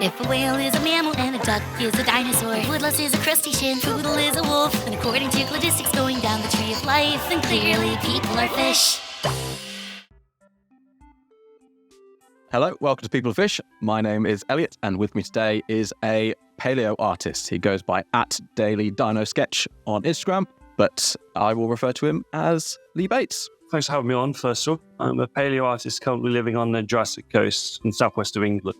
If a whale is a mammal and a duck is a dinosaur, if woodlouse is a crustacean, poodle is a wolf, and according to cladistics going down the tree of life, then clearly people are fish. Hello, welcome to People of Fish. My name is Elliott, and with me today is a Paleoartist. He goes by @DailyDinoSketch on Instagram, but I will refer to him as Lee Bates. Thanks for having me on, first of all. I'm a Paleoartist currently living on the Jurassic coast in southwest of England.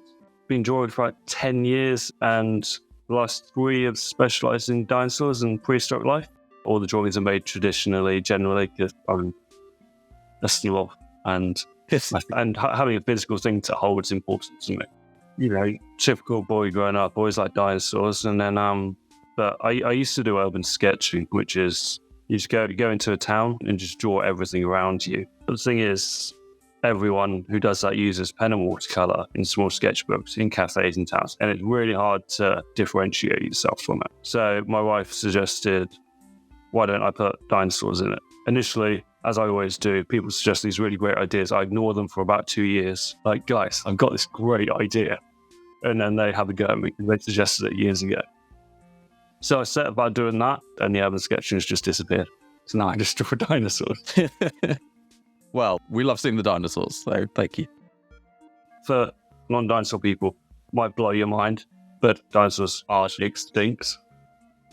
Been drawing for like 10 years, and the last 3 have specialised in dinosaurs and prehistoric life. All the drawings are made traditionally, generally, because that's the law. And having a physical thing to hold is important to me. You know, typical boy growing up, always like dinosaurs. And then, but I used to do urban sketching, which is you just go into a town and just draw everything around you. But the thing is, everyone who does that uses pen and watercolour in small sketchbooks in cafes and towns, and it's really hard to differentiate yourself from it. So my wife suggested, why don't I put dinosaurs in it? Initially, as I always do, people suggest these really great ideas. I ignore them for about 2 years. Like, guys, I've got this great idea. And then they have a go at me because they suggested it years ago. So I set about doing that, and the urban sketching has just disappeared. So now I just draw dinosaurs. Well, we love seeing the dinosaurs, so thank you. For non-dinosaur people, might blow your mind, but dinosaurs are extinct.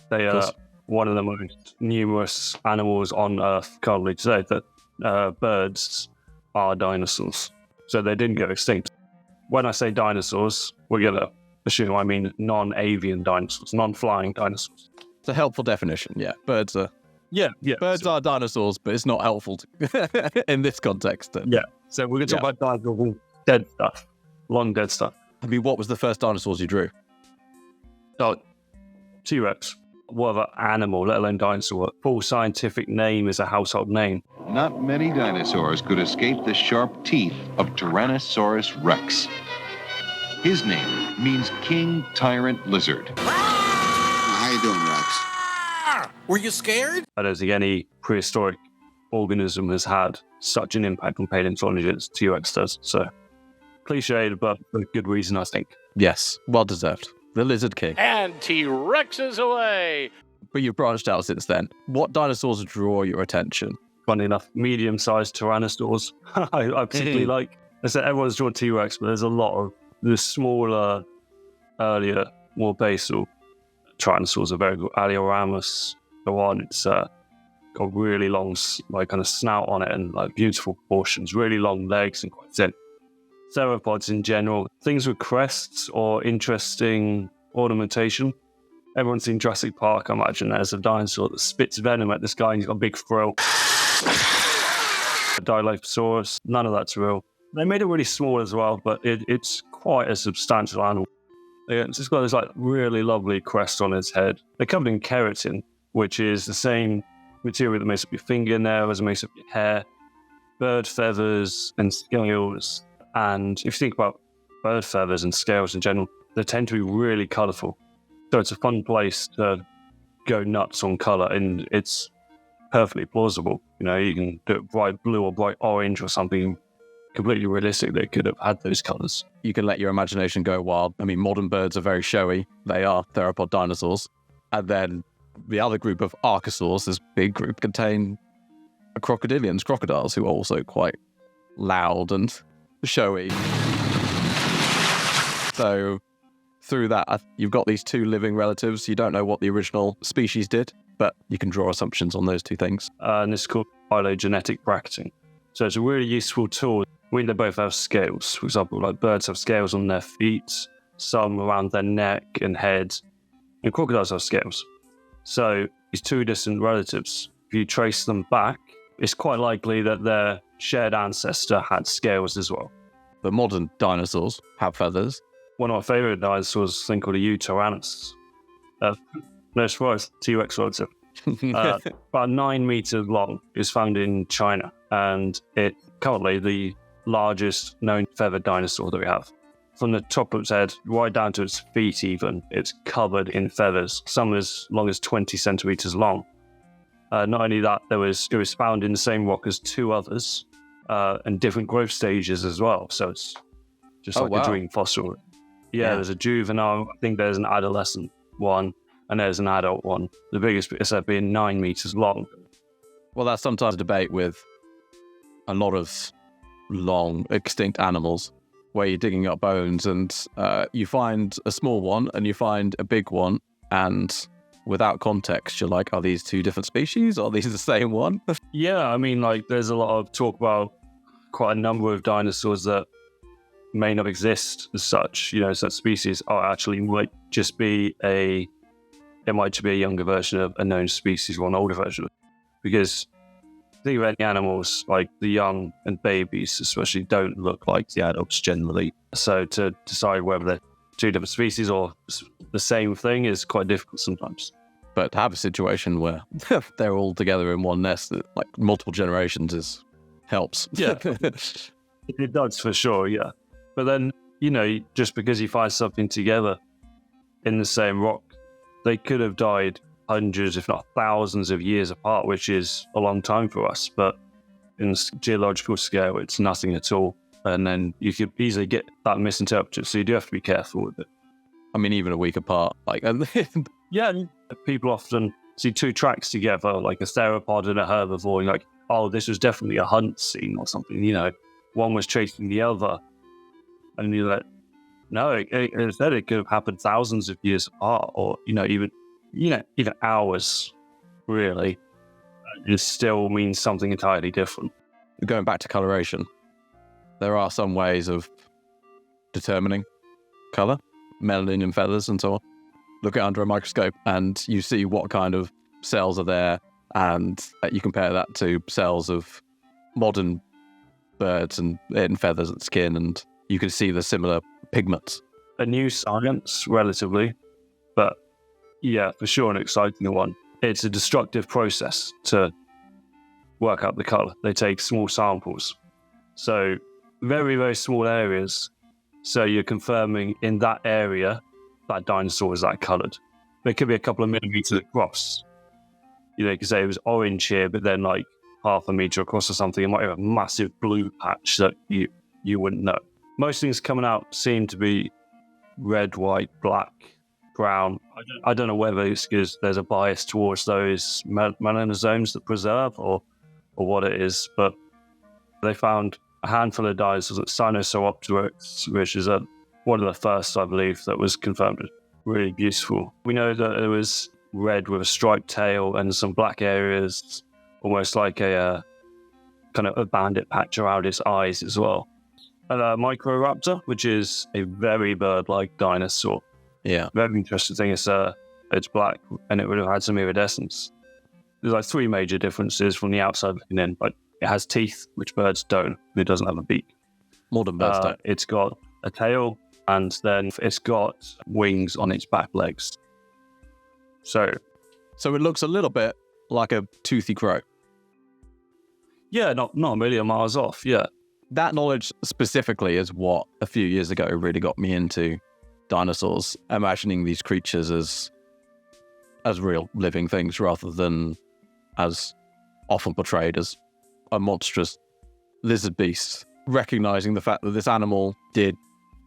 They are one of the most numerous animals on Earth currently today. That birds are dinosaurs, so they didn't go extinct. When I say dinosaurs, we're going to assume I mean non-avian dinosaurs, non-flying dinosaurs. It's a helpful definition, yeah. Birds are... Yeah. Birds are dinosaurs, but it's not helpful in this context. Yeah. So we're going to talk about dinosaurs, dead stuff, long dead stuff. I mean, what was the first dinosaurs you drew? Oh, T-Rex. What other animal, let alone dinosaur? Full scientific name is a household name. Not many dinosaurs could escape the sharp teeth of Tyrannosaurus rex. His name means king tyrant lizard. How you doing, Rex? Were you scared? I don't think any prehistoric organism has had such an impact on paleontology as T-Rex does. So, cliched, but for good reason, I think. Yes, well deserved. The Lizard King. And T-Rex is away. But you've branched out since then. What dinosaurs draw your attention? Funny enough, medium-sized Tyrannosaurs. I particularly like. I said everyone's drawn T-Rex, but there's a lot of the smaller, earlier, more basal Tyrannosaurs are very good. Alioramus, the one, it's got really long, like kind of snout on it and like beautiful proportions, really long legs and quite thin. Theropods in general, things with crests or interesting ornamentation. Everyone's seen Jurassic Park, I imagine. There's a dinosaur that spits venom at this guy and he's got a big frill. Dilophosaurus, none of that's real. They made it really small as well, but it's quite a substantial animal. It's got this like really lovely crest on its head. They're covered in keratin, which is the same material that makes up your fingernail as it makes up your hair, bird feathers and scales. And if you think about bird feathers and scales in general, they tend to be really colourful. So it's a fun place to go nuts on colour, and it's perfectly plausible. You know, you can do it bright blue or bright orange or something completely realistic that could have had those colours. You can let your imagination go wild. I mean, modern birds are very showy. They are theropod dinosaurs. And then the other group of archosaurs, this big group, contain crocodiles, who are also quite loud and showy. So through that, you've got these two living relatives. You don't know what the original species did, but you can draw assumptions on those two things. And it's called phylogenetic bracketing. So it's a really useful tool. They both have scales. For example, like birds have scales on their feet, some around their neck and head, and crocodiles have scales. So these two distant relatives, if you trace them back, it's quite likely that their shared ancestor had scales as well. The modern dinosaurs have feathers. One of my favourite dinosaurs is a thing called a Yutyrannus. No surprise, T-Rex relative. About 9 meters long. It's found in China, and it's currently the largest known feathered dinosaur that we have. From the top of its head right down to its feet even, it's covered in feathers, some as long as 20 centimeters long. Not only that, it was found in the same rock as 2 others, and different growth stages as well. So it's just a dream fossil. Yeah, there's a juvenile. I think there's an adolescent one, and there's an adult one. The biggest is being 9 meters long. Well, that's sometimes a debate with a lot of long extinct animals, where you're digging up bones and you find a small one and you find a big one, and without context, you're like, are these two different species? Or are these the same one? Yeah, I mean, like, there's a lot of talk about quite a number of dinosaurs that may not exist as such. You know, such species are actually might just be a younger version of a known species or an older version. Because think of any animals, like the young and babies especially don't look like the adults generally. So to decide whether they're two different species or the same thing is quite difficult sometimes. But to have a situation where they're all together in one nest, like multiple generations, helps. Yeah, it does for sure, yeah. But then, you know, just because you find something together in the same rock, they could have died hundreds, if not thousands of years apart, which is a long time for us. But in geological scale, it's nothing at all. And then you could easily get that misinterpreted. So you do have to be careful with it. I mean, even a week apart. Like, yeah, people often see two tracks together, like a theropod and a herbivore, and like, oh, this was definitely a hunt scene or something. You know, one was chasing the other. And you're like, no, instead it could have happened thousands of years apart, or, even hours, really. It still means something entirely different. Going back to coloration, there are some ways of determining color, melanin in feathers and so on. Look at under a microscope and you see what kind of cells are there, and you compare that to cells of modern birds and in feathers and skin, and you can see the similar pigments. A new science, relatively, but yeah, for sure an exciting one. It's a destructive process to work out the color. They take small samples, so very, very small areas. So you're confirming in that area that dinosaur is that colored. There could be a couple of millimeters across. You could say it was orange here, but then like half a meter across or something, it might have a massive blue patch that you wouldn't know. Most things coming out seem to be red, white, black, brown. I don't know whether it's because there's a bias towards those melanosomes that preserve or what it is, but they found a handful of dinosaurs at Spinosaurus, which is one of the first, I believe, that was confirmed. Really beautiful. We know that it was red with a striped tail and some black areas, almost like a kind of a bandit patch around its eyes as well. And a Microraptor, which is a very bird-like dinosaur. Yeah. Very interesting thing is it's black and it would have had some iridescence. There's like three major differences from the outside looking in. Like, it has teeth, which birds don't. It doesn't have a beak. Modern birds don't. It's got a tail, and then it's got wings on its back legs. So it looks a little bit like a toothy crow. Yeah, not a million miles off, yeah. That knowledge specifically is what a few years ago really got me into dinosaurs, imagining these creatures as real living things rather than as often portrayed as a monstrous lizard beast. Recognizing the fact that this animal did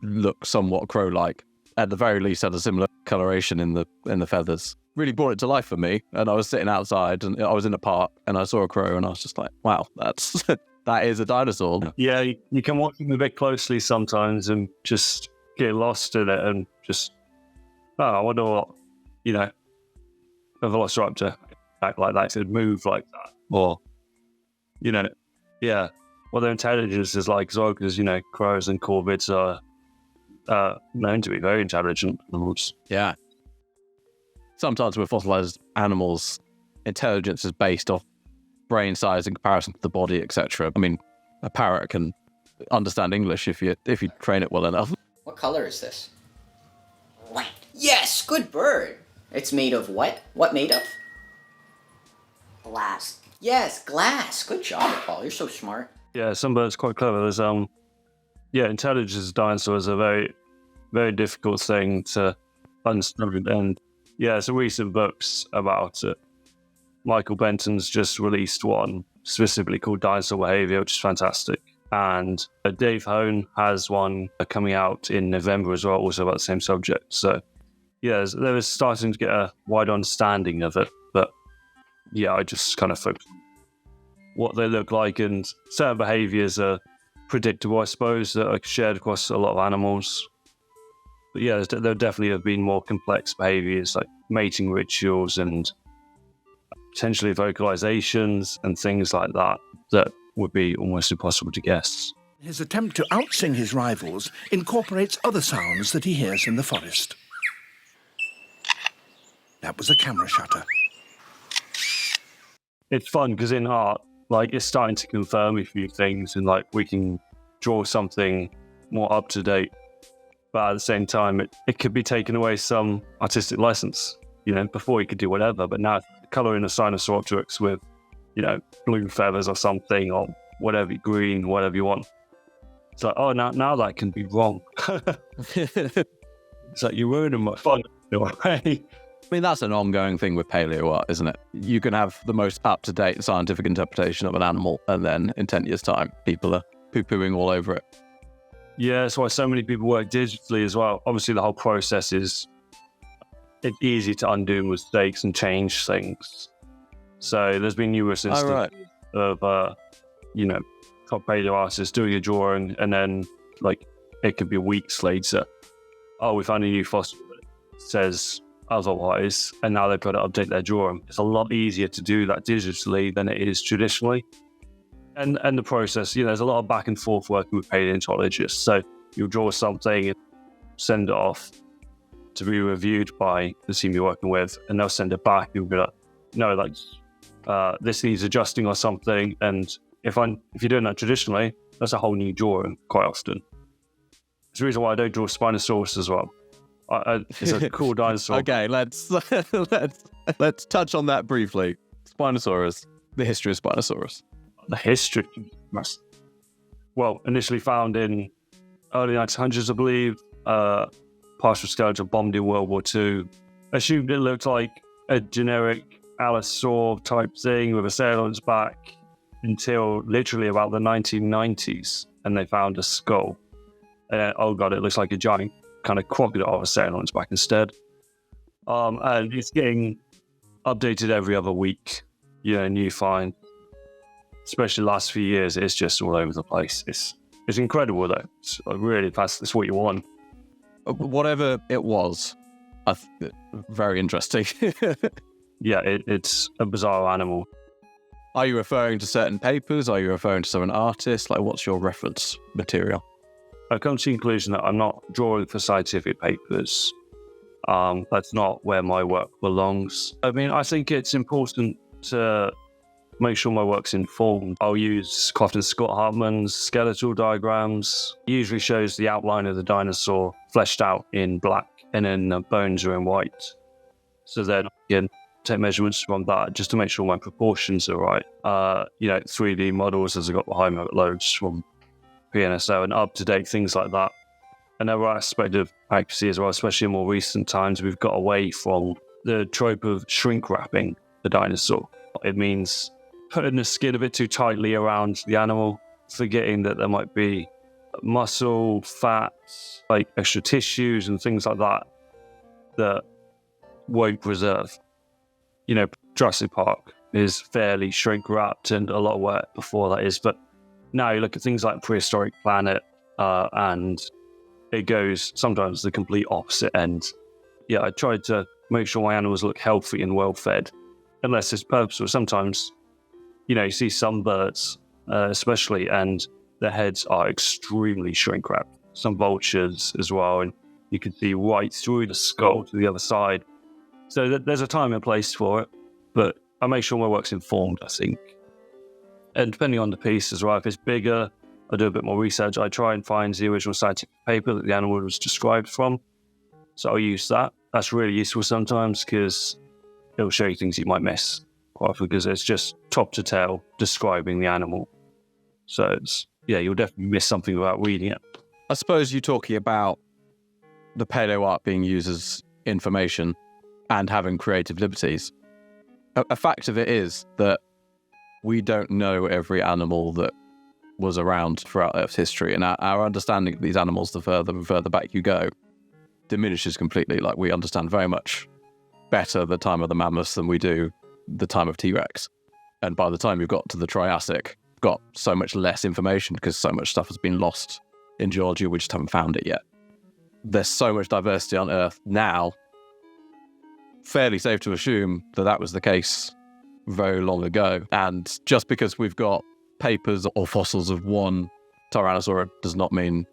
look somewhat crow-like, at the very least had a similar coloration in the feathers, really brought it to life for me. And I was sitting outside and I was in a park and I saw a crow and I was just like, wow, that is a dinosaur. Yeah, you can watch them a bit closely sometimes and just get lost in it and just, I wonder what, a velociraptor act like that, could move like that. Or, what their intelligence is like as well, because, crows and corvids are known to be very intelligent animals. Yeah. Sometimes with fossilized animals, intelligence is based off brain size in comparison to the body, etc. I mean, a parrot can understand English if you train it well enough. What color is this? White. Yes, good bird. It's made of what? What made of? Glass. Yes, glass. Good job, Paul. You're so smart. Yeah, some birds quite clever. There's intelligence as dinosaurs is a very, very difficult thing to understand. And some recent books about it. Michael Benton's just released one specifically called Dinosaur Behavior, which is fantastic. And Dave Hone has one coming out in November as well, also about the same subject. So, yeah, there was starting to get a wide understanding of it. But, yeah, I just kind of focus on what they look like, and certain behaviors are predictable, I suppose, that are shared across a lot of animals. But, yeah, there definitely have been more complex behaviors like mating rituals and potentially vocalizations and things like that would be almost impossible to guess. His attempt to outsing his rivals incorporates other sounds that he hears in the forest. That was a camera shutter. It's fun because in art, like, it's starting to confirm a few things, and like we can draw something more up to date. But at the same time, it could be taken away some artistic license. You know, before you could do whatever, but now colouring a Sinosauropteryx with, you know, blue feathers or something, or whatever, green, whatever you want. It's like, oh, now that can be wrong. It's like, you're ruining my fun in a way. I mean, that's an ongoing thing with paleoart, isn't it? You can have the most up-to-date scientific interpretation of an animal, and then in 10 years' time, people are poo-pooing all over it. Yeah, that's why so many people work digitally as well. Obviously, the whole process is it's easy to undo mistakes and change things. So there's been numerous instances of, you know, top paleoartists doing a drawing, and then, like, it could be weeks later, oh, we found a new fossil that says otherwise, and now they've got to update their drawing. It's a lot easier to do that digitally than it is traditionally. And the process, you know, there's a lot of back and forth working with paleontologists. So you'll draw something and send it off to be reviewed by the team you're working with, and they'll send it back. You'll be like, no, like, this needs adjusting or something. And if you're doing that traditionally, that's a whole new drawing quite often. It's the reason why I don't draw Spinosaurus as well. It's a cool dinosaur. Okay, let's touch on that briefly. Spinosaurus, the history of Spinosaurus. The history, well, initially found in early 1900s, I believe. Partial skeleton bombed in World War II. Assumed it looked like a generic allosaur type thing with a sail on its back until literally about the 1990s, and they found a skull. And oh god, it looks like a giant kind of crocodile with a sail on its back instead. And it's getting updated every other week. You know, new find. Especially the last few years, it's just all over the place. It's incredible though. It's really fast. It's what you want. Whatever it was, very interesting. Yeah, it's a bizarre animal. Are you referring to certain papers? Are you referring to certain artists? Like, what's your reference material? I've come to the conclusion that I'm not drawing for scientific papers. That's not where my work belongs. I mean, I think it's important to make sure my work's informed. I'll use Clifton Scott Hartman's skeletal diagrams. It usually shows the outline of the dinosaur fleshed out in black, and then the bones are in white. So then I can take measurements from that just to make sure my proportions are right. 3D models, as I got behind me, I've got loads from PNSO and up-to-date things like that. Another aspect of accuracy as well, especially in more recent times, we've got away from the trope of shrink wrapping the dinosaur. It means putting the skin a bit too tightly around the animal, forgetting that there might be muscle, fat, like extra tissues and things like that won't preserve. You know, Jurassic Park is fairly shrink wrapped and a lot of work before that is, but now you look at things like Prehistoric Planet and it goes sometimes the complete opposite end. Yeah, I tried to make sure my animals look healthy and well fed, unless it's purposeful. Sometimes, you know, you see some birds, especially, and their heads are extremely shrink wrapped. Some vultures as well, and you can see right through the skull to the other side. So there's a time and place for it, but I make sure my work's informed, I think. And depending on the piece as well, if it's bigger, I do a bit more research. I try and find the original scientific paper that the animal was described from. So I'll use that. That's really useful sometimes because it'll show you things you might miss quite often because it's just top to tail describing the animal. So you'll definitely miss something without reading it. I suppose you're talking about the paleoart being used as information and having creative liberties. A fact of it is that we don't know every animal that was around throughout Earth's history, and our understanding of these animals, the further and further back you go, diminishes completely. Like, we understand very much better the time of the mammoths than we do the time of T-Rex. And by the time you've got to the Triassic, got so much less information because so much stuff has been lost in geology, we just haven't found it yet. There's so much diversity on Earth now, fairly safe to assume that that was the case very long ago. And just because we've got papers or fossils of one Tyrannosaur does not mean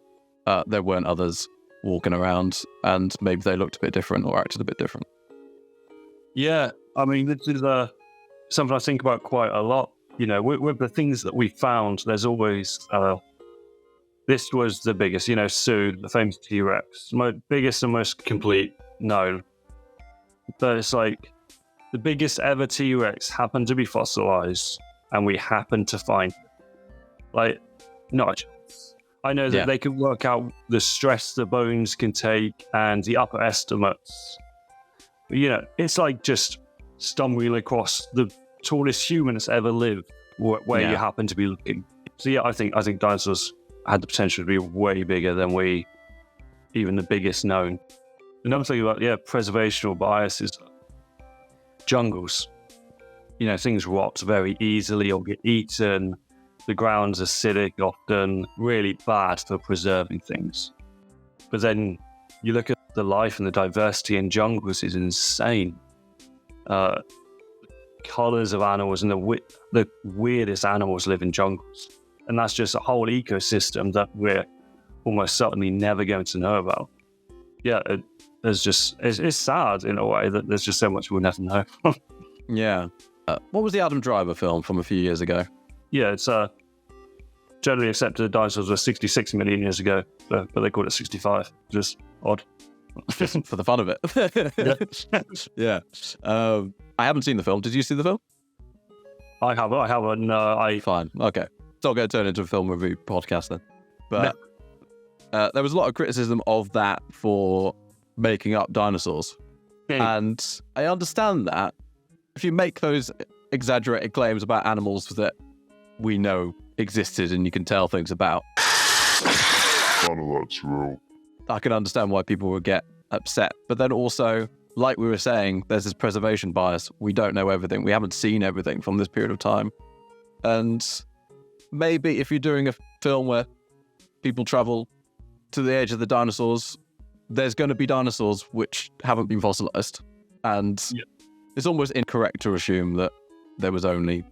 there weren't others walking around, and maybe they looked a bit different or acted a bit different. Yeah, I mean, this is something I think about quite a lot. You know, with the things that we found, there's always, this was the biggest, you know, Sue, the famous T-Rex, biggest and most complete known. But it's like, the biggest ever T-Rex happened to be fossilized, and we happened to find it. Like, not a chance. I know that they can work out the stress the bones can take and the upper estimates. But, you know, it's like just stumbling across the tallest human that's ever lived, where you happen to be looking. So yeah, I think dinosaurs had the potential to be way bigger than even the biggest known. Another thing about preservational bias is jungles. You know, things rot very easily or get eaten. The ground's acidic, often really bad for preserving things. But then you look at the life and the diversity in jungles is insane. Colors of animals and the weirdest animals live in jungles. And that's just a whole ecosystem that we're almost certainly never going to know about. Yeah, it's sad in a way that there's just so much we'll never know. Yeah. What was the Adam Driver film from a few years ago? Yeah, it's generally accepted that dinosaurs were 66 million years ago, but they called it 65. Just odd. Just for the fun of it. Yeah. I haven't seen the film. Did you see the film? I haven't. Fine. Okay. It's not going to turn into a film review podcast then. But there was a lot of criticism of that for making up dinosaurs. And I understand that. If you make those exaggerated claims about animals that we know existed and you can tell things about, none of that's real. I can understand why people would get upset. But then also, like we were saying, there's this preservation bias. We don't know everything. We haven't seen everything from this period of time. And maybe if you're doing a film where people travel to the age of the dinosaurs, there's going to be dinosaurs which haven't been fossilized. And it's almost incorrect to assume that there was only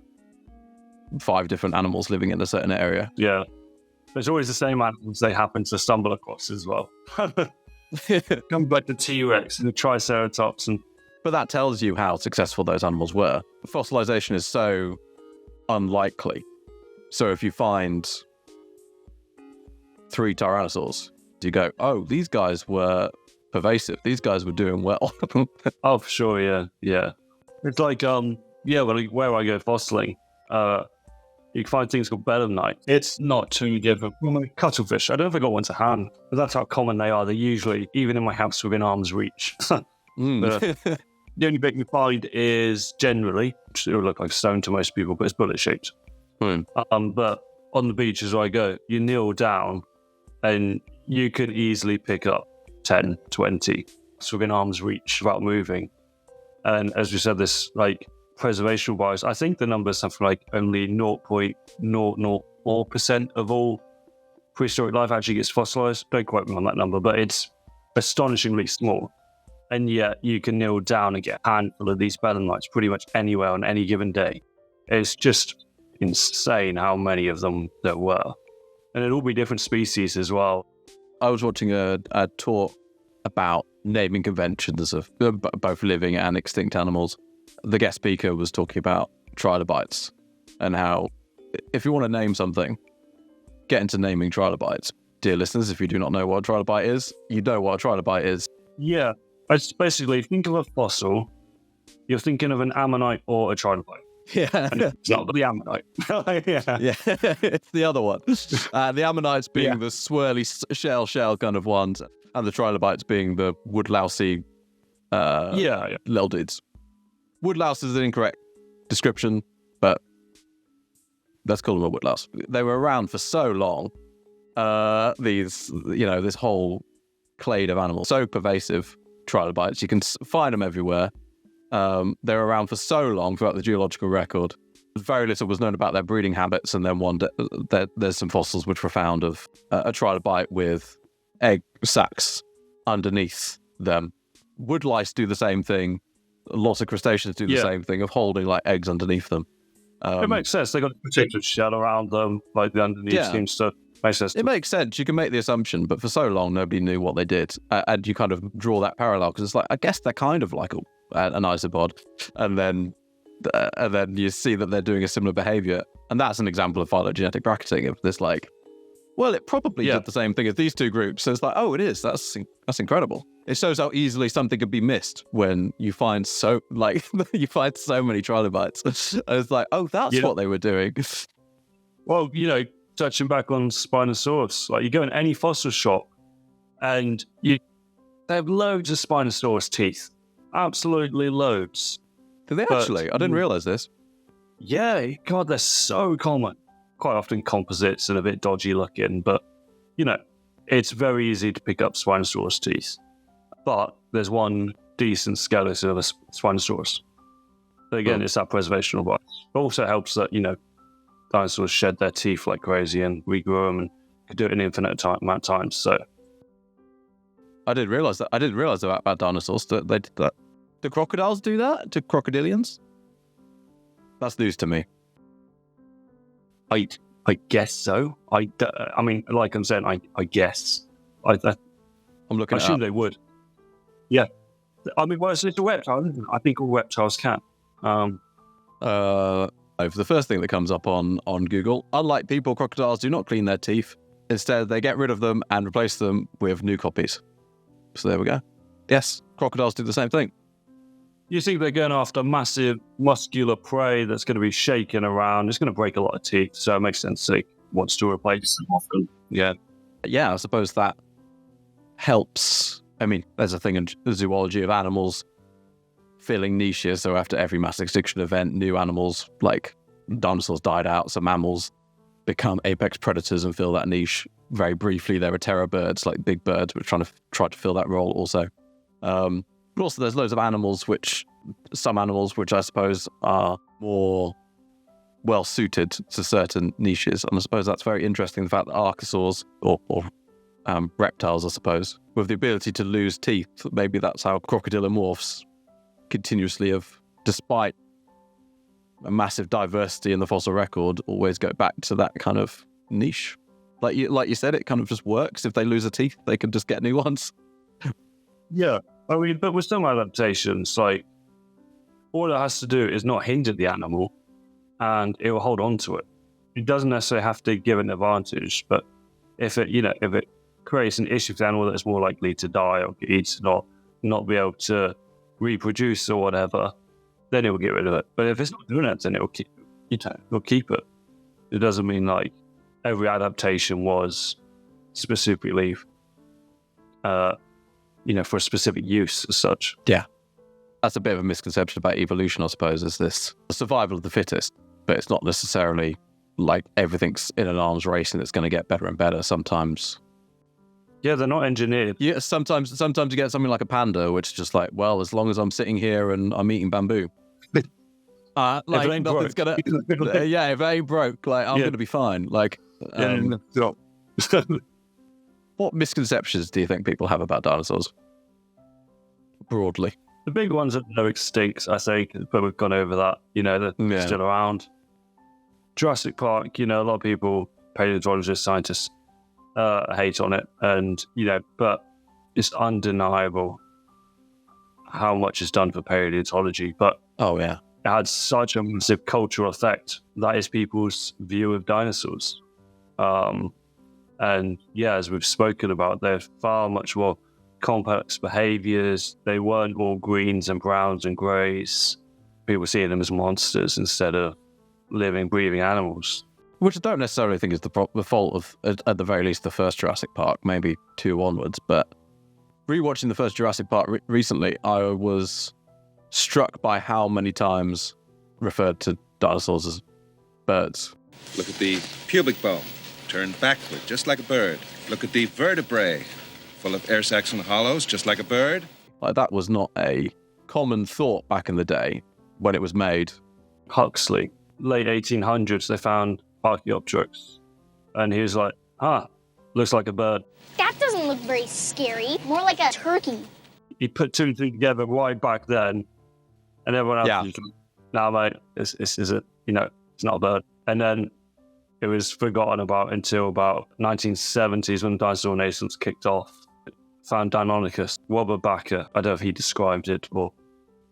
5 different animals living in a certain area. Yeah. There's always the same animals they happen to stumble across as well. Come back to T-Rex and the Triceratops. But that tells you how successful those animals were. Fossilization is so unlikely. So if you find 3 Tyrannosaurs, you go, oh, these guys were pervasive. These guys were doing well. Oh, for sure, yeah. It's like, where I go fossiling, you can find things called belemnites. It's not too different from cuttlefish. I don't think I got one to hand, but that's how common they are. They're usually, even in my house, within arm's reach. But, the only bit you find is generally, it will look like stone to most people, but it's bullet shaped. But on the beaches where I go, you kneel down and you can easily pick up 10, 20. It's within arm's reach without moving. And as we said, this preservation bias, I think the number is something like only 0.004% of all prehistoric life actually gets fossilized. Don't quote me on that number, but it's astonishingly small. And yet you can kneel down and get a handful of these belemnites pretty much anywhere on any given day. It's just insane how many of them there were. And it'll all be different species as well. I was watching a talk about naming conventions of both living and extinct animals. The guest speaker was talking about trilobites and how if you want to name something, get into naming trilobites. Dear listeners, if you do not know what a trilobite is, you know what a trilobite is. Yeah, it's basically, think of a fossil, you're thinking of an ammonite or a trilobite. Yeah. And it's not the ammonite. Yeah, it's the other one. The ammonites being the swirly shell kind of ones, and the trilobites being the woodlousey little dudes. Woodlouse is an incorrect description, but Let's call them a woodlouse. They were around for so long. This whole clade of animals, so pervasive, trilobites, you can find them everywhere. They're around for so long throughout the geological record. Very little was known about their breeding habits, and then there's some fossils which were found of a trilobite with egg sacs underneath them. Woodlice do the same thing. Lots of crustaceans do the same thing of holding like eggs underneath them. It makes sense. They got a protective shell around them, like the underneath seems to make sense. It makes sense. You can make the assumption, but for so long nobody knew what they did, and you kind of draw that parallel because it's like I guess they're kind of like an isopod, and then you see that they're doing a similar behavior, and that's an example of phylogenetic bracketing of this like, well, it probably did the same thing as these two groups. So it's like, oh, it is. That's incredible. It shows how easily something could be missed when you find so many trilobites. And it's like, oh, that's what they were doing. Well, touching back on Spinosaurus, like you go in any fossil shop and they have loads of Spinosaurus teeth. Absolutely loads. Do they actually? I didn't realize this. Yeah, God, they're so common. Quite often composites and a bit dodgy looking, but, it's very easy to pick up Spinosaurus teeth. But there's one decent skeleton of a Spinosaurus. But again, it's that preservation bias. It also helps that, dinosaurs shed their teeth like crazy and regrow them and could do it an infinite amount of times. So I didn't realize that. I didn't realize about dinosaurs that they did that. Do crocodiles do that? Do crocodilians? That's news to me. I guess so. I mean, like I'm saying, I guess. I'm looking. I assume they would. Yeah. I mean, well, it's a reptile, isn't it? I think all reptiles can. For the first thing that comes up on Google, unlike people, crocodiles do not clean their teeth. Instead, they get rid of them and replace them with new copies. So there we go. Yes, crocodiles do the same thing. You think they're going after massive muscular prey that's going to be shaking around. It's going to break a lot of teeth, so it makes sense they wants to replace them often. Yeah. Yeah, I suppose that helps. I mean, there's a thing in zoology of animals filling niches. So after every mass extinction event, new animals like dinosaurs died out, so mammals become apex predators and fill that niche. Very briefly, there were terror birds, like big birds, which try to fill that role also. But also there's loads of some animals which I suppose are more well suited to certain niches. And I suppose that's very interesting, the fact that archosaurs or reptiles, I suppose, with the ability to lose teeth, maybe that's how crocodilomorphs continuously have, despite a massive diversity in the fossil record, always go back to that kind of niche. Like you said, it kind of just works. If they lose a teeth, they can just get new ones. Yeah. I mean, but with some adaptations, like, all it has to do is not hinder the animal, and it will hold on to it. It doesn't necessarily have to give an advantage, but if it creates an issue for the animal that's more likely to die or get eaten or not be able to reproduce or whatever, then it will get rid of it. But if it's not doing it, then it will keep it. It doesn't mean like every adaptation was specifically for a specific use as such. Yeah. That's a bit of a misconception about evolution, I suppose, is this survival of the fittest, but it's not necessarily like everything's in an arms race and it's going to get better and better. Sometimes. Yeah, they're not engineered. Yeah, sometimes you get something like a panda, which is just like, well, as long as I'm sitting here and I'm eating bamboo. If it ain't broke. If it ain't broke, like, I'm going to be fine. Like, what misconceptions do you think people have about dinosaurs? Broadly. The big ones are they're extinct, I think, but we've gone over that. They're still around. Jurassic Park, a lot of people, paleontologists, scientists, hate on it. And, but it's undeniable how much is done for paleontology. But it had such a massive cultural effect. That is people's view of dinosaurs. And as we've spoken about, they're far much more complex behaviors. They weren't all greens and browns and greys. People seeing them as monsters instead of living, breathing animals. Which I don't necessarily think is the fault of, at the very least, the first Jurassic Park, maybe 2 onwards. But rewatching the first Jurassic Park recently, I was struck by how many times referred to dinosaurs as birds. Look at the pubic bone, turned backward, just like a bird. Look at the vertebrae, full of air sacs and hollows, just like a bird. Like, that was not a common thought back in the day when it was made. Huxley, late 1800s, they found Archaeopteryx. And he was like, looks like a bird. That doesn't look very scary. More like a turkey. He put two and two together right back then. And everyone else was like, nah, mate, this isn't, it's not a bird. And then it was forgotten about until about 1970s when dinosaur renaissance kicked off. Found Deinonychus, Wobberbacker. I don't know if he described it,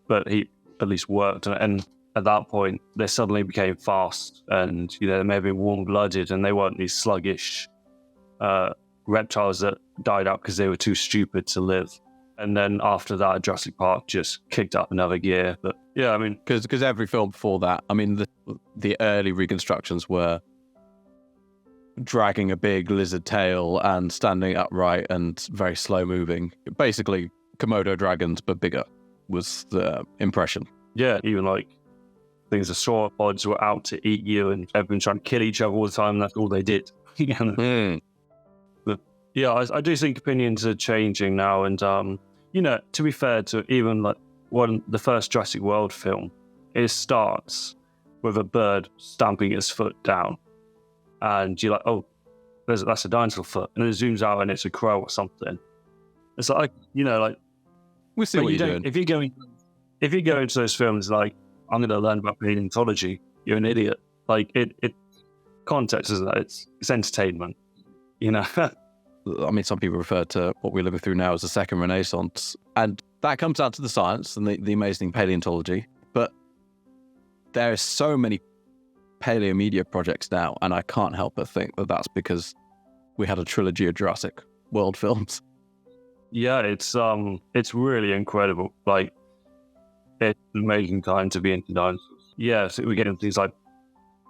but he at least worked. And at that point, they suddenly became fast, and they may have been warm-blooded, and they weren't these sluggish reptiles that died out because they were too stupid to live. And then after that, Jurassic Park just kicked up another gear. But yeah, I mean, because every film before that, I mean, the early reconstructions were dragging a big lizard tail and standing upright and very slow moving. Basically, Komodo dragons, but bigger, was the impression. Yeah, even like things the sauropods were out to eat you, and everyone trying to kill each other all the time. And that's all they did. But yeah, I do think opinions are changing now, and to be fair to even like the first Jurassic World film, it starts with a bird stamping its foot down. And you're like, oh, that's a dinosaur foot. And then it zooms out and it's a crow or something. It's like, we see what you're doing. If you go into those films like, I'm going to learn about paleontology, you're an idiot. Like, it context isn't that. It's entertainment, I mean, some people refer to what we're living through now as the second Renaissance. And that comes down to the science and the amazing paleontology. But there are so many paleo media projects now, and I can't help but think that that's because we had a trilogy of Jurassic World films. Yeah, it's really incredible. Like, it's an amazing time to be into dinosaurs. Yeah, so we get into these like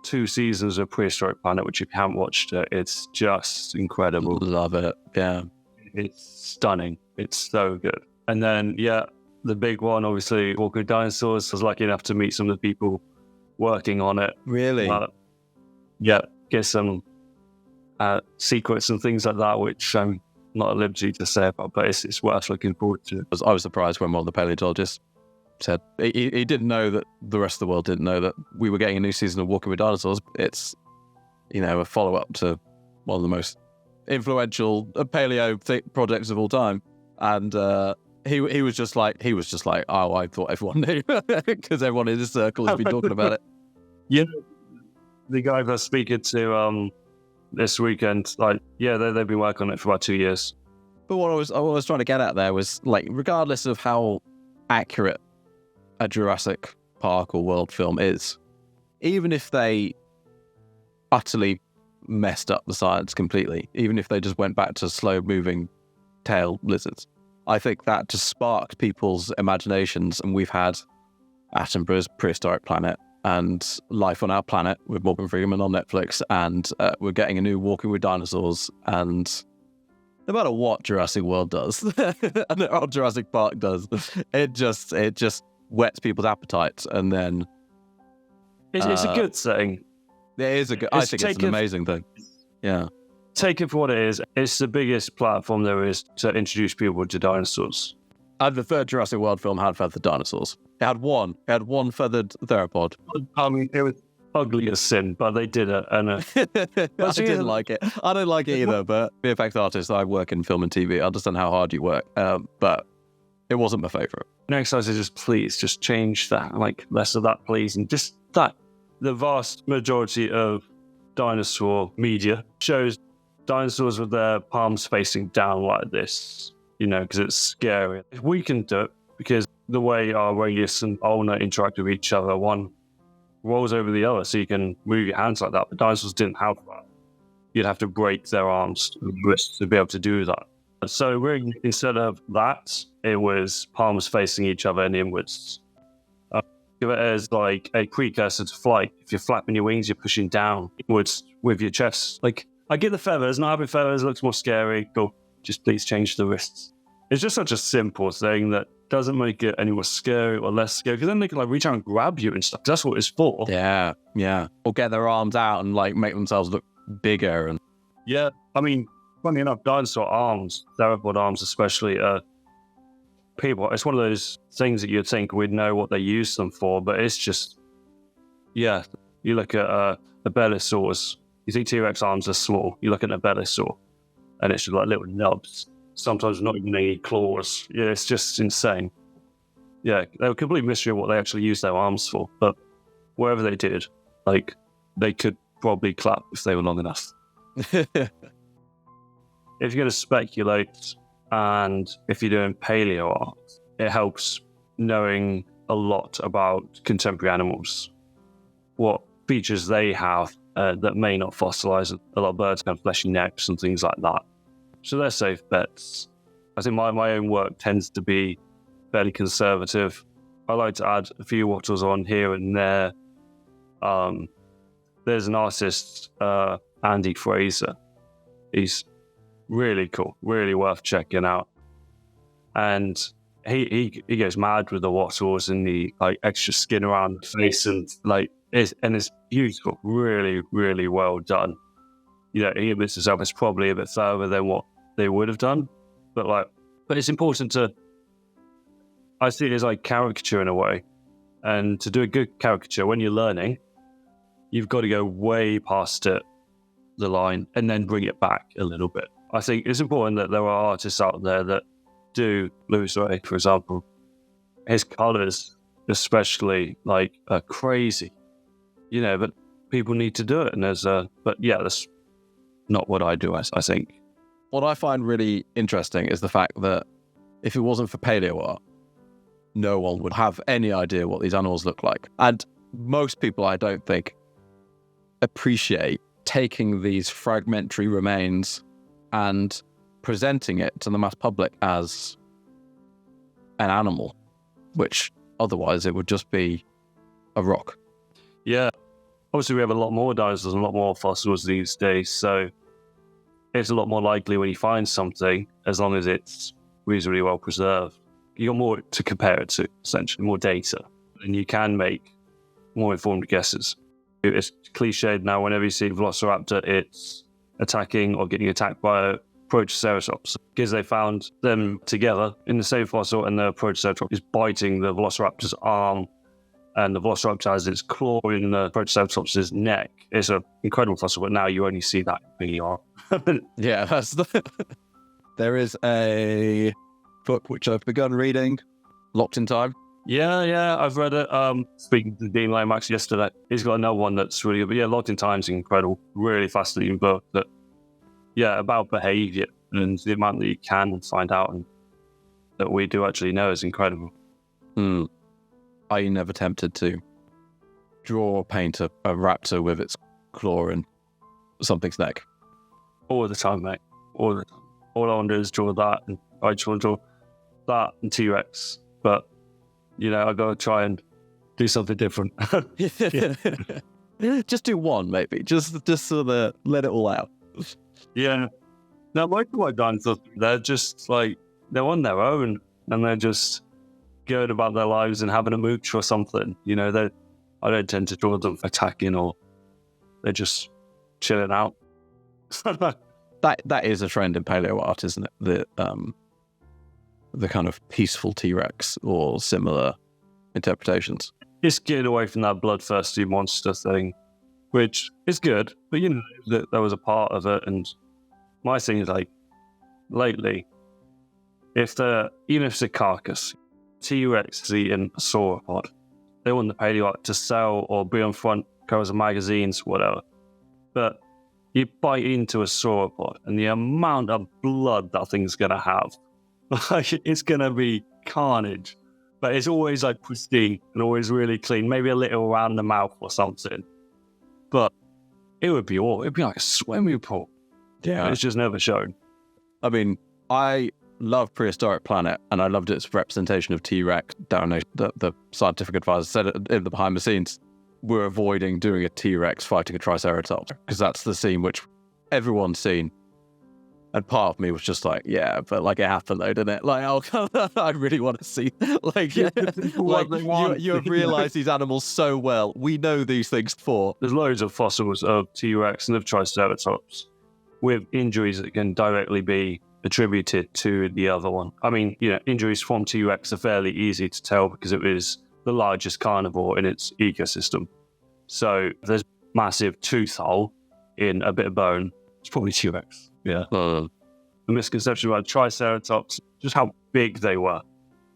2 seasons of Prehistoric Planet, which if you haven't watched it, it's just incredible. Love it. Yeah, it's stunning. It's so good. And then the big one, obviously, Walking with Dinosaurs. I was lucky enough to meet some of the people working on it. Really? Get some secrets and things like that, which I'm not at liberty to say about, but it's worth looking forward to. I was surprised when one of the paleontologists said he didn't know that the rest of the world didn't know that we were getting a new season of Walking with Dinosaurs. It's, a follow-up to one of the most influential paleo projects of all time. And he was just like, oh, I thought everyone knew because everyone in this circle has been talking about it. The guy that's speaking to this weekend, they've been working on it for about 2 years. But what I was trying to get at there was, like, regardless of how accurate a Jurassic Park or World film is, even if they utterly messed up the science completely, even if they just went back to slow-moving tail lizards, I think that just sparked people's imaginations, and we've had Attenborough's Prehistoric Planet and Life on Our Planet with Morgan Freeman on Netflix, and we're getting a new Walking with Dinosaurs, and no matter what Jurassic World does, and what Jurassic Park does, it just whets people's appetites, and then it's a good thing. It is a good. I think it's an amazing thing. Yeah. Take it for what it is. It's the biggest platform there is to introduce people to dinosaurs. And the third Jurassic World film had feathered dinosaurs. It had one feathered theropod. I mean, it was ugly as sin, but they did it. And I didn't like it. I don't like it either, but VFX artist, I work in film and TV. I understand how hard you work, but it wasn't my favourite. Next time, please just change that, like less of that, please. And just that. The vast majority of dinosaur media shows dinosaurs with their palms facing down like this, because it's scary. If we can do it, because the way our radius and ulna interact with each other, one rolls over the other, so you can move your hands like that. But dinosaurs didn't have that. You'd have to break their arms and wrists to be able to do that. So instead of that, it was palms facing each other and inwards. Give it as like a precursor to flight. If you're flapping your wings, you're pushing down inwards with your chest. Like, I get the feathers, not having feathers looks more scary. Go, just please change the wrists. It's just such a simple thing that doesn't make it any more scary or less scary, because then they can like reach out and grab you and stuff. That's what it's for. Yeah. Or get their arms out and like make themselves look bigger. And yeah, I mean, funny enough, dinosaur arms, theropod arms especially, people, it's one of those things that you'd think we'd know what they use them for, but it's just, yeah, you look at a Belosaurus, you think T-Rex arms are small, you look at a Belosaur, and it's just like little nubs, sometimes not even any claws. Yeah, it's just insane. Yeah, they were a complete mystery of what they actually used their arms for, but whatever they did, like, they could probably clap if they were long enough. If you're going to speculate, and if you're doing paleoart, it helps knowing a lot about contemporary animals, what features they have that may not fossilize. A lot of birds have fleshy necks and things like that. So they're safe bets. I think my own work tends to be fairly conservative. I like to add a few wattles on here and there. There's an artist, Andy Fraser. He's really cool, really worth checking out. And he goes mad with the wattles and the like extra skin around the face, and like it's beautiful, really, really well done. You know, he admits himself it's probably a bit further than what they would have done, but it's important to, I see it as like caricature in a way, and to do a good caricature when you're learning, you've got to go way past it, the line, and then bring it back a little bit. I think it's important that there are artists out there that do Louis Ray, for example. His colours, especially, like, are crazy, you know. But people need to do it, and but yeah, that's not what I do. I think. What I find really interesting is the fact that if it wasn't for paleoart, no one would have any idea what these animals look like, and most people, I don't think, appreciate taking these fragmentary remains and presenting it to the mass public as an animal, which otherwise it would just be a rock. Yeah. Obviously, we have a lot more dinosaurs and a lot more fossils these days, so it's a lot more likely when you find something, as long as it's reasonably well preserved, you got more to compare it to, essentially, more data, and you can make more informed guesses. It's cliched now, whenever you see a Velociraptor, it's attacking or getting attacked by a Protoceratops, because they found them together in the same fossil, and the Protoceratops is biting the Velociraptor's arm, and the Velociraptor has its claw in the Protoceratops's neck. It's an incredible fossil, but now you only see that in Paleoart. Yeah, there is a book which I've begun reading, Locked in Time. Yeah, I've read it. Speaking to Dean Lomax yesterday, he's got another one that's really good. But yeah, Locked in Time's incredible, really fascinating book that, yeah, about behaviour and the amount that you can find out and that we do actually know is incredible. Are you never tempted to draw or paint a raptor with its claw in something's neck? All the time, mate. All the time. All I want to do is draw that, and I just want to draw that and T-Rex. But, you know, I've got to try and do something different. Just do one, maybe. Just sort of let it all out. Yeah. Now, most of my dinosaurs, they're just like, they're on their own, and they're just going about their lives and having a mooch or something. You know, I don't tend to draw them attacking, or they're just chilling out. That is a trend in paleoart, isn't it? The kind of peaceful T-Rex or similar interpretations. It's getting away from that bloodthirsty monster thing, which is good, but you know, that was a part of it. And my thing is, like, lately, even if it's a carcass, T-Rex is eating a sauropod, they want the paleoart to sell or be on front covers of magazines, whatever. But you bite into a sauropod, and the amount of blood that thing's going to have, like, it's going to be carnage. But it's always like pristine and always really clean, maybe a little around the mouth or something. But it'd be like a swimming pool. Yeah. It's just never shown. I mean, I love Prehistoric Planet, and I loved its representation of T-Rex. The scientific advisor said it in the behind the scenes. We're avoiding doing a T-Rex fighting a Triceratops, because that's the scene which everyone's seen. And part of me was just like, yeah, but like it happened though, didn't it? Like, oh, I really want to see, like, you have realised these animals so well. We know these things before. There's loads of fossils of T-Rex and of Triceratops with injuries that can directly be attributed to the other one. I mean, injuries from T-Rex are fairly easy to tell because it was the largest carnivore in its ecosystem. So there's massive tooth hole in a bit of bone. It's probably T-Rex. Yeah. The misconception about Triceratops, just how big they were.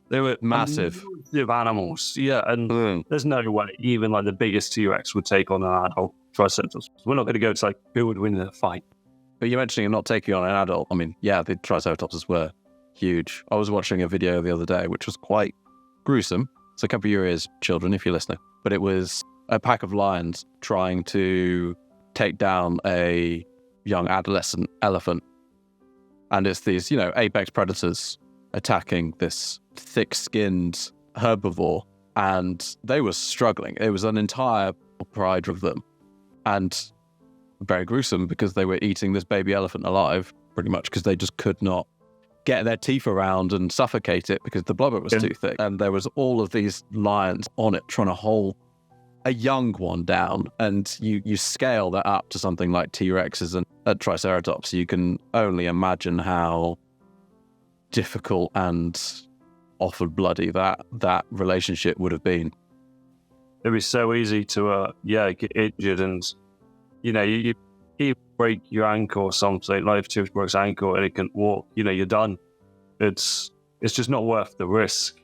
They were massive animals. Yeah, and there's no way even like the biggest T-Rex would take on an adult Triceratops. We're not going to go to like who would win the fight. But you're mentioning not taking on an adult. I mean, yeah, the Triceratopses were huge. I was watching a video the other day, which was quite gruesome. So cover your ears, children, if you're listening. But it was a pack of lions trying to take down a young adolescent elephant. And it's these, apex predators attacking this thick-skinned herbivore. And they were struggling. It was an entire pride of them. And very gruesome because they were eating this baby elephant alive, pretty much because they just could not get their teeth around and suffocate it because the blubber was too thick. And there was all of these lions on it trying to hold a young one down. And you scale that up to something like T-Rexes and Triceratops. You can only imagine how difficult and often bloody that relationship would have been. It'd be so easy to get injured and you break your ankle or something, like if T-Rex breaks ankle and it can walk, you're done. It's just not worth the risk.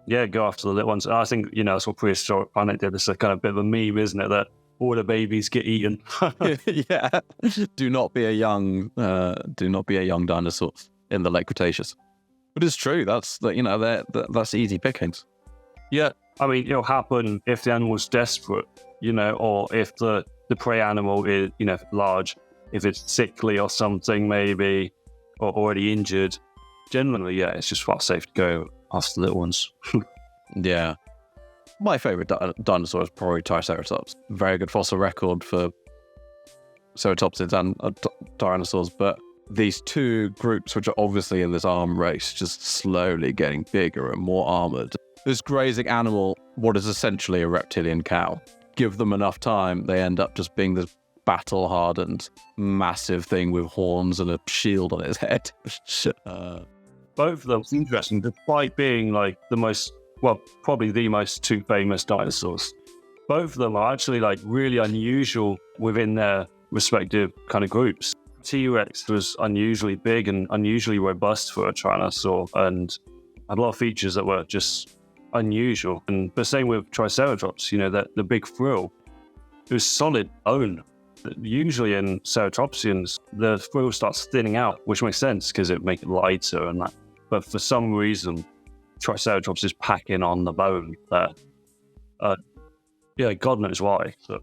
Yeah, go after the little ones. And I think, that's what Prehistoric Planet did. It's a kind of bit of a meme, isn't it? That all the babies get eaten. Yeah. Do not be a young dinosaur in the late Cretaceous. But it's true. That's easy pickings. Yeah. I mean, it'll happen if the animal's desperate, or if the prey animal is, large, if it's sickly or something maybe, or already injured. Generally, yeah, it's just far safe to go after the little ones. Yeah. My favourite dinosaur is probably Triceratops. Very good fossil record for ceratopsids and Tyrannosaurs, but these two groups, which are obviously in this arm race, just slowly getting bigger and more armoured. This grazing animal, what is essentially a reptilian cow. Give them enough time, they end up just being this battle-hardened, massive thing with horns and a shield on its head. Both of them, it's interesting, despite being like probably the most two famous dinosaurs. Both of them are actually like really unusual within their respective kind of groups. T-Rex was unusually big and unusually robust for a Tyrannosaur and had a lot of features that were just unusual. And the same with Triceratops, that the big frill, it was solid bone. Usually in ceratopsians, the frill starts thinning out, which makes sense because it makes it lighter and that. But for some reason, Triceratops is packing on the bone there. God knows why. So.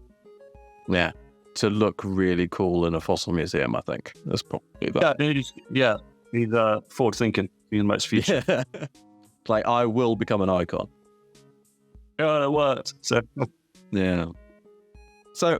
Yeah, to look really cool in a fossil museum, I think. That's probably that. He's forward thinking, he's the most future. Yeah. Like, I will become an icon. Yeah, it worked. So. Yeah. So,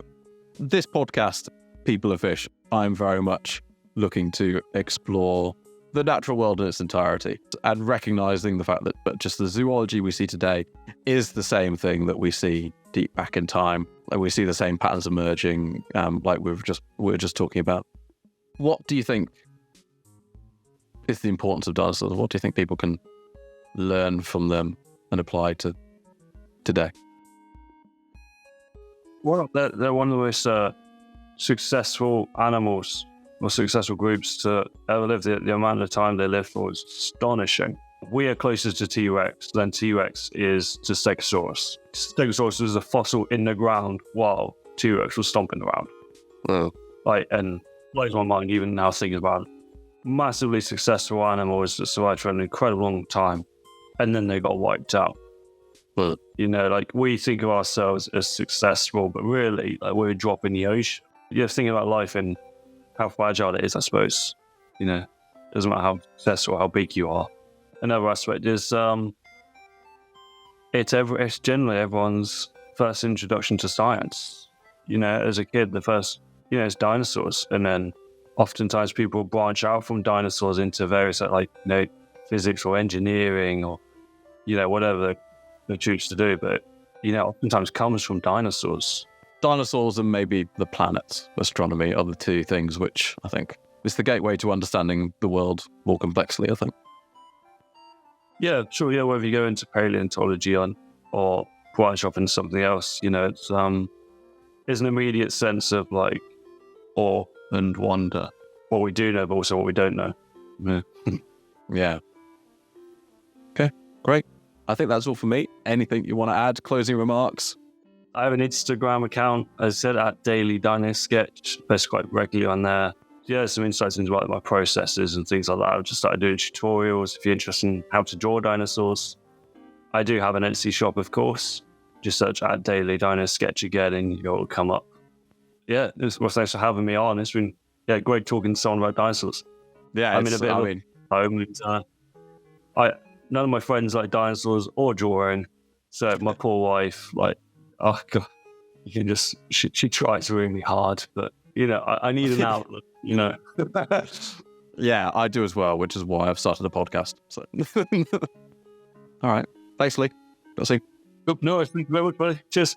this podcast, People of Fish, I'm very much looking to explore the natural world in its entirety and recognizing the fact that just the zoology we see today is the same thing that we see deep back in time, and we see the same patterns emerging, like we were just talking about. What do you think is the importance of dinosaurs? What do you think people can learn from them and apply to today? Well, they're one of the most successful animals or successful groups to ever live. The amount of time they lived for is astonishing. We are closer to T-Rex than T-Rex is to Stegosaurus. Stegosaurus was a fossil in the ground while T-Rex was stomping around. Oh. And blows my mind even now thinking about it. Massively successful animals that survived for an incredible long time, and then they got wiped out. Well, we think of ourselves as successful, but really, we're a drop in the ocean. You're thinking about life and how fragile it is, I suppose. It doesn't matter how successful or how big you are. Another aspect is it's generally everyone's first introduction to science. As a kid, the first, it's dinosaurs, and then oftentimes people branch out from dinosaurs into various physics or engineering or whatever they choose to do, but oftentimes comes from dinosaurs. Dinosaurs and maybe the planets, astronomy, are the two things which I think is the gateway to understanding the world more complexly, I think. Yeah, sure. Yeah, whether you go into paleontology or branch off into something else, it's an immediate sense of awe and wonder. What we do know, but also what we don't know. Yeah. Yeah. Okay, great. I think that's all for me. Anything you want to add? Closing remarks? I have an Instagram account, as I said, at Daily Dino Sketch. Post quite regularly on there. Yeah, some insights into my processes and things like that. I've just started doing tutorials if you're interested in how to draw dinosaurs. I do have an Etsy shop, of course. Just search at Daily Dino Sketch again and it'll come up. Yeah, it was nice for having me on. It's been great talking to someone about dinosaurs. Yeah, I'm in a bit of a home with, none of my friends like dinosaurs or drawing. So my poor wife, oh God, you can just, she tries really hard, but I need an outlet, Yeah, I do as well, which is why I've started a podcast. So, all right. Thanks, Lee. We'll see. No, thank you very much, buddy. Cheers.